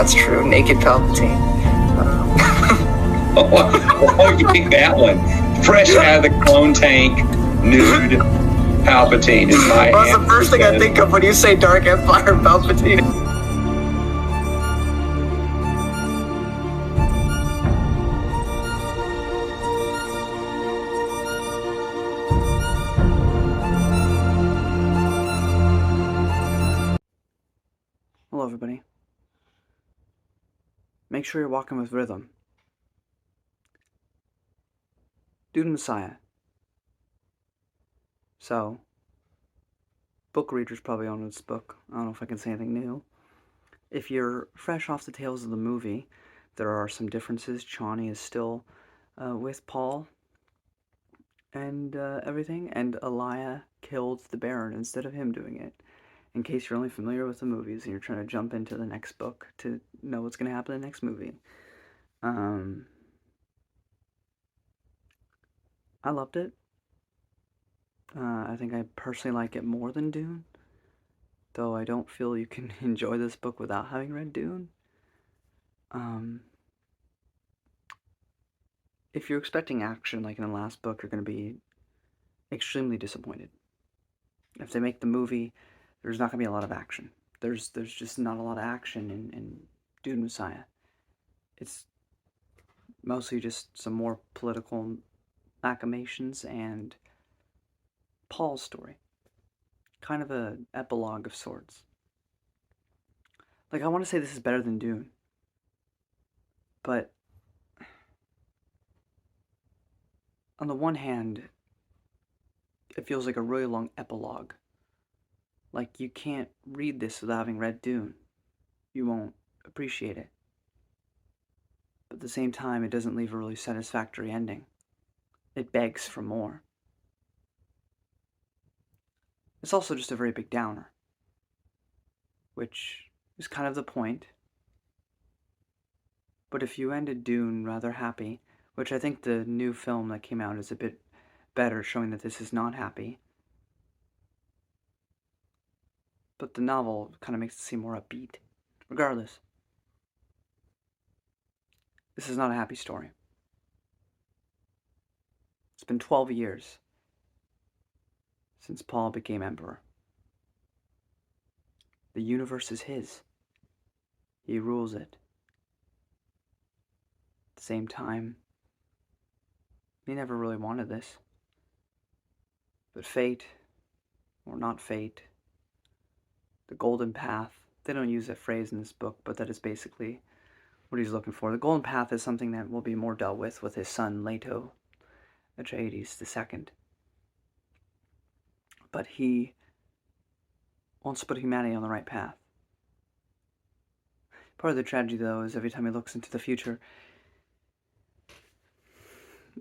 that's true. Naked Palpatine. Oh, you pick that one. Fresh out of the clone tank, nude Palpatine is my Well, that's the first thing I think of when you say Dark Empire Palpatine. Hello everybody. Make sure you're walking with rhythm. Dune Messiah. So, book readers probably own this book. I don't know if I can say anything new. If you're fresh off the tails of the movie, there are some differences. Chani is still with Paul and everything, and Elia killed the Baron instead of him doing it. In case you're only familiar with the movies and you're trying to jump into the next book to know what's going to happen in the next movie. I loved it. I think I personally like it more than Dune, though I don't feel you can enjoy this book without having read Dune. If you're expecting action like in the last book, you're going to be extremely disappointed. If they make the movie, there's not going to be a lot of action. There's just not a lot of action in Dune Messiah. It's mostly just some more political machinations and Paul's story. Kind of an epilogue of sorts. Like, I want to say this is better than Dune, but on the one hand, it feels like a really long epilogue. Like, you can't read this without having read Dune. You won't appreciate it. But at the same time, it doesn't leave a really satisfactory ending. It begs for more. It's also just a very big downer, which is kind of the point. But if you ended Dune rather happy, which I think the new film that came out is a bit better, showing that this is not happy, but the novel kind of makes it seem more upbeat. Regardless, this is not a happy story. It's been 12 years since Paul became emperor. The universe is his. He rules it. At the same time, he never really wanted this. But fate, or not fate, the golden path, they don't use that phrase in this book, but that is basically what he's looking for. The golden path is something that will be more dealt with his son, Leto Atreides II. But he wants to put humanity on the right path. Part of the tragedy, though, is every time he looks into the future,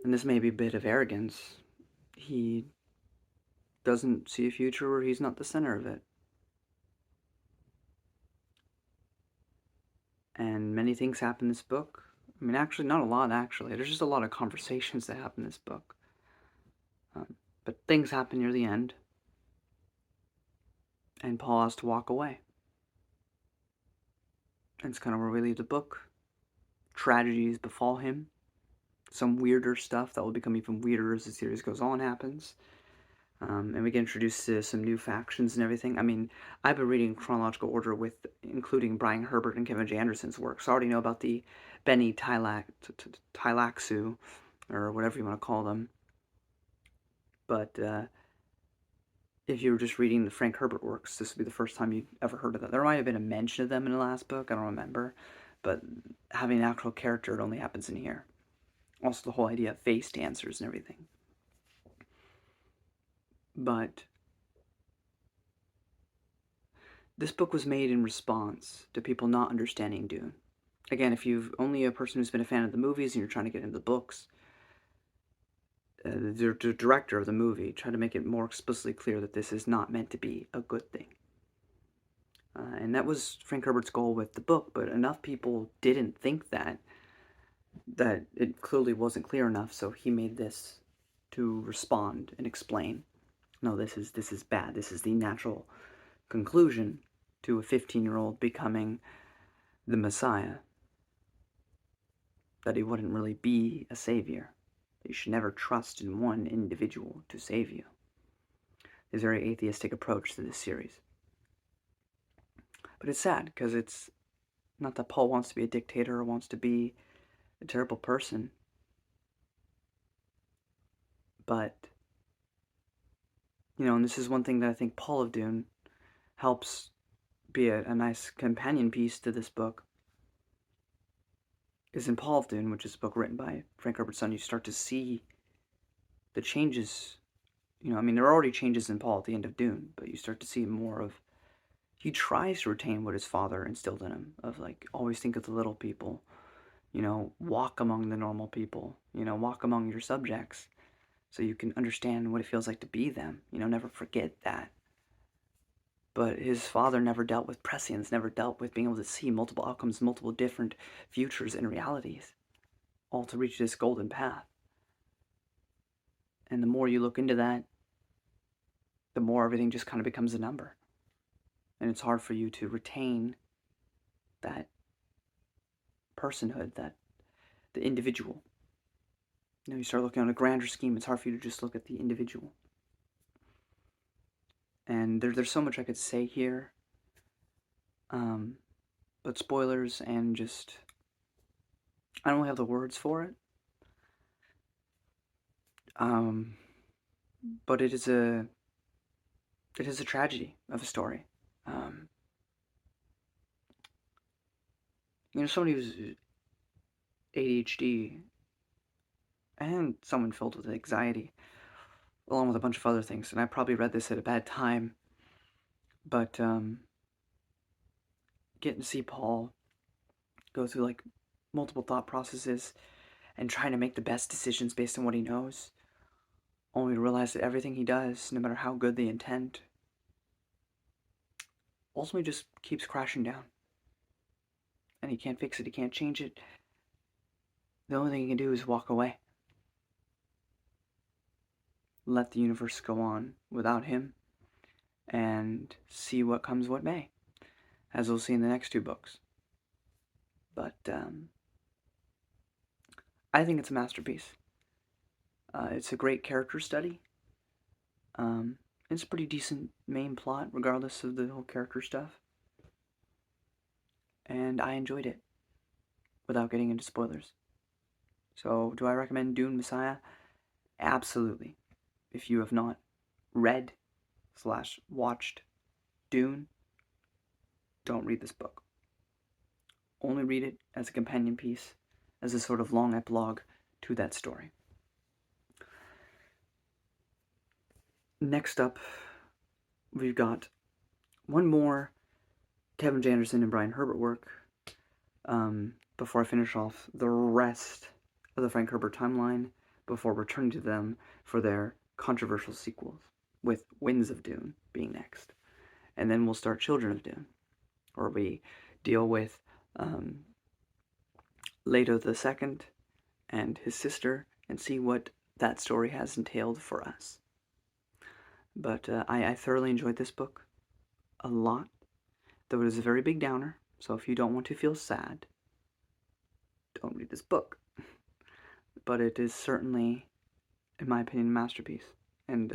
and this may be a bit of arrogance, he doesn't see a future where he's not the center of it. And many things happen in this book. I mean, actually, not a lot, actually. There's just a lot of conversations that happen in this book. But things happen near the end, and Paul has to walk away. And it's kind of where we leave the book. Tragedies befall him. Some weirder stuff that will become even weirder as the series goes on happens. And we get introduced to some new factions and everything. I mean, I've been reading in chronological order with including Frank Hebert and Kevin J. Anderson's work, so I already know about the Bene Tleilaxu, or whatever you want to call them. But if you were just reading the Frank Hebert works, this would be the first time you'd ever heard of that. There might have been a mention of them in the last book, I don't remember. But having an actual character, it only happens in here. Also the whole idea of face dancers and everything. But this book was made in response to people not understanding Dune. Again, if you've only a person who's been a fan of the movies and you're trying to get into the books, the director of the movie tried to make it more explicitly clear that this is not meant to be a good thing. And that was Frank Herbert's goal with the book, but enough people didn't think that it clearly wasn't clear enough, so he made this to respond and explain. No, this is bad. This is the natural conclusion to a 15-year-old becoming the Messiah, that he wouldn't really be a savior. You should never trust in one individual to save you. His very atheistic approach to this series. But it's sad, because it's not that Paul wants to be a dictator or wants to be a terrible person, but, and this is one thing that I think Paul of Dune helps be a nice companion piece to this book, is in Paul of Dune, which is a book written by Frank Hebert's son, you start to see the changes. There are already changes in Paul at the end of Dune, but you start to see more of, he tries to retain what his father instilled in him, of always think of the little people, walk among the normal people, walk among your subjects, so you can understand what it feels like to be them, never forget that. But his father never dealt with prescience, never dealt with being able to see multiple outcomes, multiple different futures and realities, all to reach this golden path. And the more you look into that, the more everything just kind of becomes a number. And it's hard for you to retain that personhood, that the individual. You start looking on a grander scheme, it's hard for you to just look at the individual. And there's so much I could say here, but spoilers and just, I don't really have the words for it. But it is a tragedy of a story. Somebody who's ADHD and someone filled with anxiety, along with a bunch of other things, and I probably read this at a bad time, but getting to see Paul go through multiple thought processes and trying to make the best decisions based on what he knows, only to realize that everything he does, no matter how good the intent, ultimately just keeps crashing down. And he can't fix it, he can't change it. The only thing he can do is walk away. Let the universe go on without him, and see what comes what may, as we'll see in the next two books. But I think it's a masterpiece. It's a great character study. It's a pretty decent main plot, regardless of the whole character stuff. And I enjoyed it, without getting into spoilers. So, do I recommend Dune Messiah? Absolutely. If you have not read/watched Dune, don't read this book. Only read it as a companion piece, as a sort of long epilogue to that story. Next up, we've got one more Kevin J. Anderson and Brian Herbert work, before I finish off the rest of the Frank Herbert timeline, before returning to them for their controversial sequels, with Winds of Dune being next. And then we'll start Children of Dune, where we deal with Leto II and his sister, and see what that story has entailed for us. But I thoroughly enjoyed this book a lot, though it is a very big downer, so if you don't want to feel sad, don't read this book. But it is certainly, in my opinion, a masterpiece. And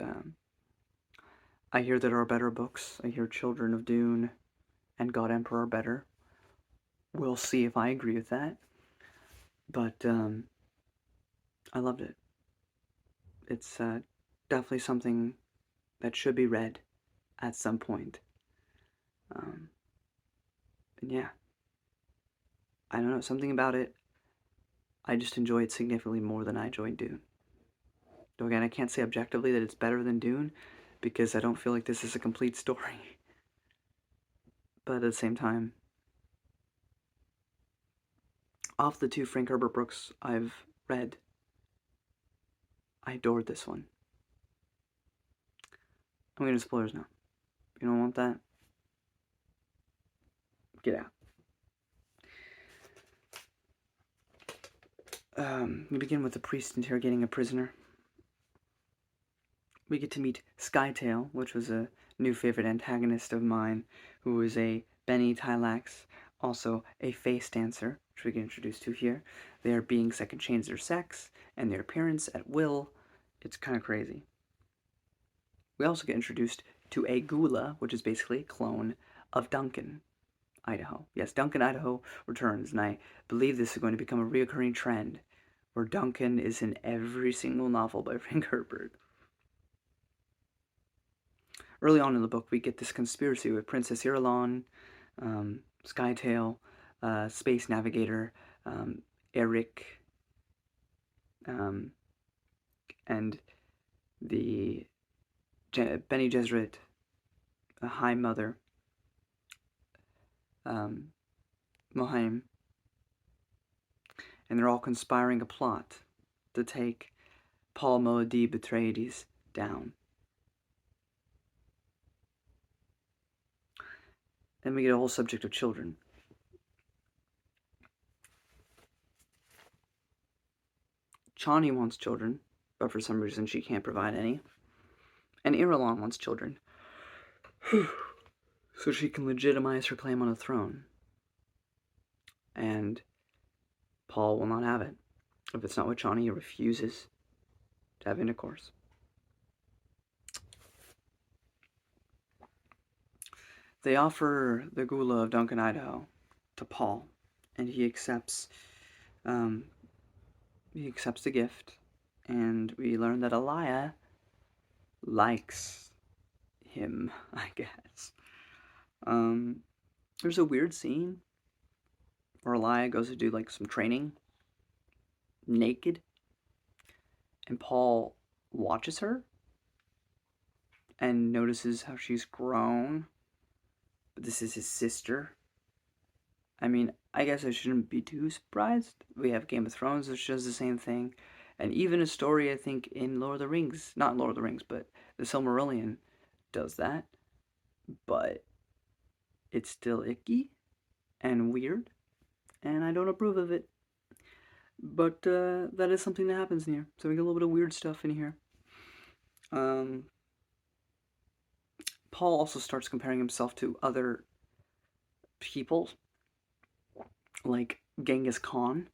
I hear there are better books. I hear Children of Dune and God Emperor are better. We'll see if I agree with that. But I loved it. It's definitely something that should be read at some point. And yeah, I don't know, something about it, I just enjoy it significantly more than I enjoyed Dune. Though again, I can't say objectively that it's better than Dune, because I don't feel like this is a complete story. But at the same time, off the two Frank Herbert books I've read, I adored this one. I'm going to spoilers now. You don't want that? Get out. We begin with the priest interrogating a prisoner. We get to meet Skytail, which was a new favorite antagonist of mine, who was a Benny Tylax also a face dancer, which we get introduced to here. They are beings that can change their sex and their appearance at will. It's kind of crazy. We also get introduced to a Gula, which is basically a clone of Duncan, Idaho. Yes, Duncan, Idaho returns, and I believe this is going to become a reoccurring trend where Duncan is in every single novel by Frank Herbert. Early on in the book, we get this conspiracy with Princess Irulan, Skytail, Space Navigator, Eric, and the Bene Gesserit, High Mother, Mohaim, and they're all conspiring a plot to take Paul Moeadi Atreides down. Then we get a whole subject of children. Chani wants children, but for some reason she can't provide any. And Irulan wants children, so she can legitimize her claim on a throne. And Paul will not have it. If it's not with Chani, he refuses to have intercourse. They offer the Gula of Duncan, Idaho to Paul, and he accepts the gift, and we learn that Elia likes him, I guess. There's a weird scene where Elia goes to do like some training naked, and Paul watches her and notices how she's grown, but this is his sister. I mean, I guess I shouldn't be too surprised. We have Game of Thrones, which does the same thing, and even a story, I think, in Lord of the Rings, not Lord of the Rings, but the Silmarillion does that, but it's still icky and weird, and I don't approve of it. But that is something that happens in here. So we get a little bit of weird stuff in here. Paul also starts comparing himself to other people, like Genghis Khan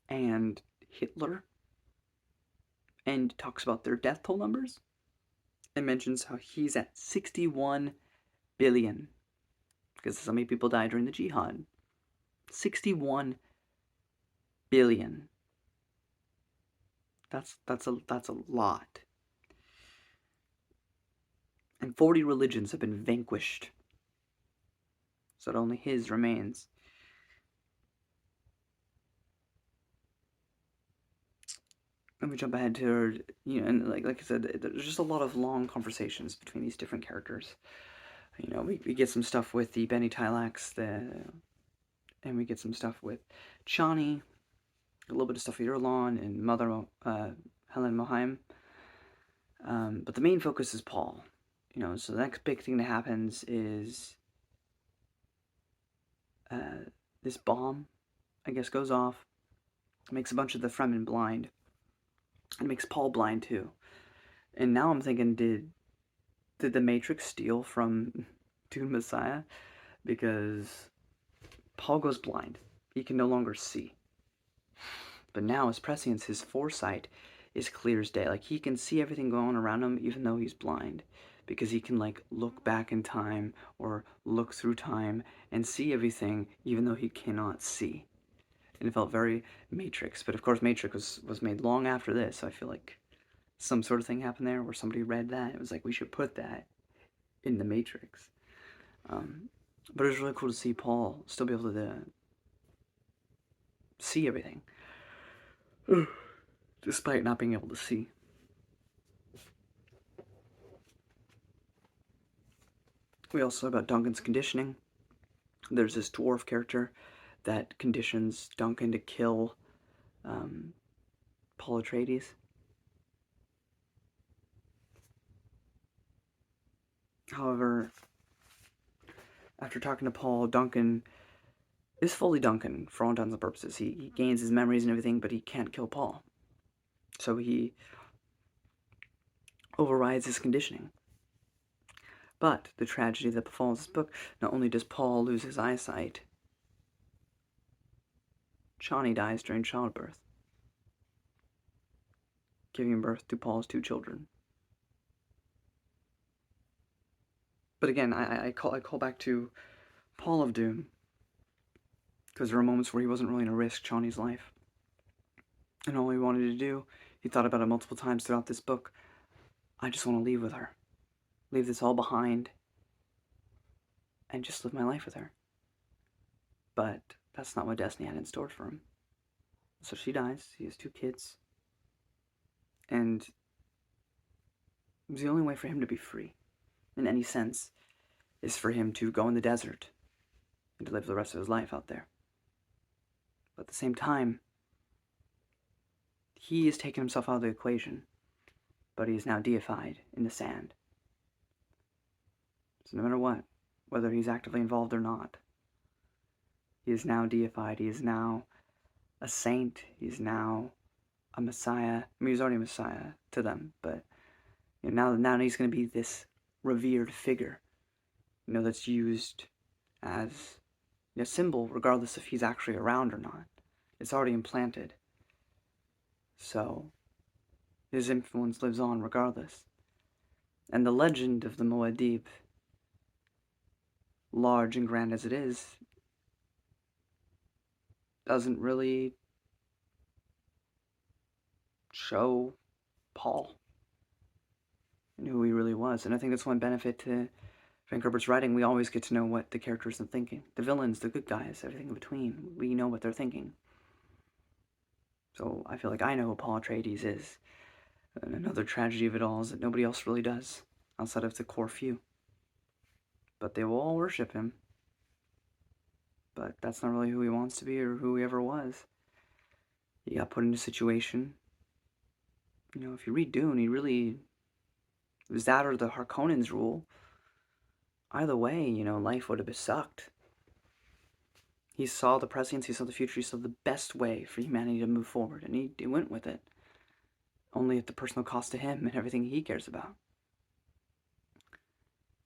and Hitler, and talks about their death toll numbers, and mentions how he's at 61 billion, because so many people died during the jihad. 61 billion. That's a lot. And 40 religions have been vanquished, so that only his remains. And we jump ahead to, and like I said, there's just a lot of long conversations between these different characters. We get some stuff with the Bene Tilax, and we get some stuff with Chani, a little bit of stuff with Irulan and Mother Helen Mohaim. But the main focus is Paul. So the next big thing that happens is this bomb, I guess, goes off, makes a bunch of the Fremen blind, and makes Paul blind too. And now I'm thinking, did the Matrix steal from Dune Messiah? Because Paul goes blind. He can no longer see. But now his prescience, his foresight, is clear as day. Like, he can see everything going on around him even though he's blind. Because he can, like, look back in time or look through time and see everything even though he cannot see. And it felt very Matrix. But of course Matrix was made long after this, so I feel like some sort of thing happened there where somebody read that. It was like, we should put that in the Matrix. But it was really cool to see Paul still be able to see everything, despite not being able to see. We also saw about Duncan's conditioning. There's this dwarf character that conditions Duncan to kill Paul Atreides. However, after talking to Paul, Duncan is fully Duncan for all intents and purposes. He gains his memories and everything, but he can't kill Paul. So he overrides his conditioning. But the tragedy that befalls this book, not only does Paul lose his eyesight, Chani dies during childbirth, giving birth to Paul's 2 children. But again, I call back to Paul of Dune, because there were moments where he wasn't really going to risk Chani's life. And all he wanted to do, he thought about it multiple times throughout this book, I just want to leave with her. Leave this all behind and just live my life with her. But that's not what destiny had in store for him. So she dies. He has 2 kids. And it was the only way for him to be free, in any sense, is for him to go in the desert and to live the rest of his life out there. But at the same time, he has taken himself out of the equation, but he is now deified in the sand. So no matter what, whether he's actively involved or not, he is now deified. He is now a saint. He's now a messiah. I mean, he's already a messiah to them, but now he's going to be this revered figure, that's used as a symbol, regardless if he's actually around or not. It's already implanted. So his influence lives on regardless. And the legend of the Muad'Dib, large and grand as it is, doesn't really show Paul and who he really was. And I think that's one benefit to Frank Herbert's writing. We always get to know what the characters are thinking. The villains, the good guys, everything in between. We know what they're thinking. So I feel like I know who Paul Atreides is. And another tragedy of it all is that nobody else really does, outside of the core few. But they will all worship him. But that's not really who he wants to be or who he ever was. He got put in a situation. If you read Dune, it was that or the Harkonnens rule. Either way, life would have sucked. He saw the prescience, he saw the future, he saw the best way for humanity to move forward, and he went with it. Only at the personal cost to him and everything he cares about.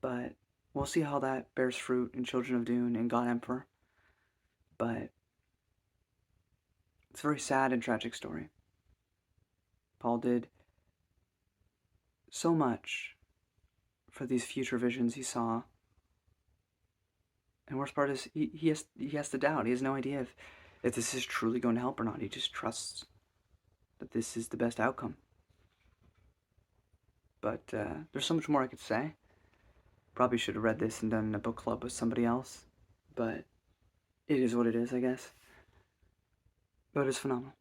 But we'll see how that bears fruit in Children of Dune and God Emperor. But it's a very sad and tragic story. Paul did so much for these future visions he saw. And worst part is he has to doubt. He has no idea if this is truly going to help or not. He just trusts that this is the best outcome. But there's so much more I could say. Probably should have read this and done a book club with somebody else. But it is what it is, I guess. But it's phenomenal.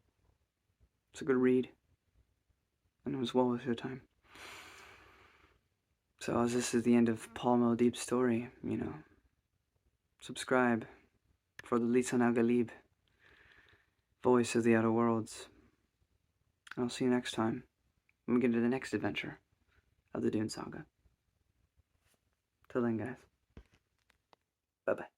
It's a good read. And it was well worth your time. So as this is the end of Paul Muad'Dib's story, subscribe for the Lisan al-Ghalib, voice of the outer worlds. I'll see you next time when we get into the next adventure of the Dune Saga. Till then, guys. Bye-bye.